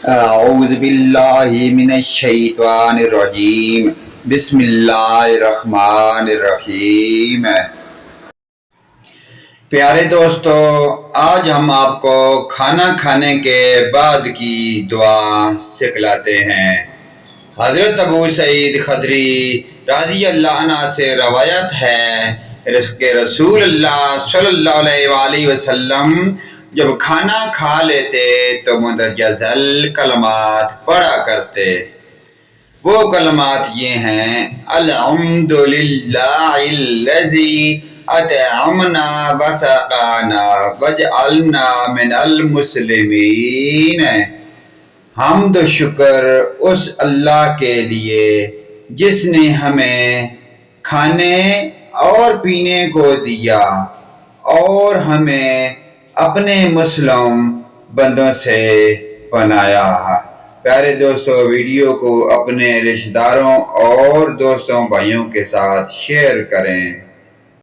اعوذ باللہ من الشیطان الرجیم بسم اللہ الرحمن الرحیم۔ پیارے دوستو، آج ہم آپ کو کھانا کھانے کے بعد کی دعا سکھلاتے ہیں۔ حضرت ابو سعید خدری رضی اللہ عنہ سے روایت ہے کہ رسول اللہ صلی اللہ علیہ وآلہ وسلم جب کھانا کھا لیتے تو مندرجہ ذیل کلمات پڑھا کرتے۔ وہ کلمات یہ ہیں: الحمدللہ الذی اطعمنا وسقانا واجعلنا من المسلمین۔ حمد و شکر اس اللہ کے لیے جس نے ہمیں کھانے اور پینے کو دیا اور ہمیں اپنے مسلم بندوں سے بنایا۔ پیارے دوستو، ویڈیو کو اپنے رشتہ داروں اور دوستوں بھائیوں کے ساتھ شیئر کریں۔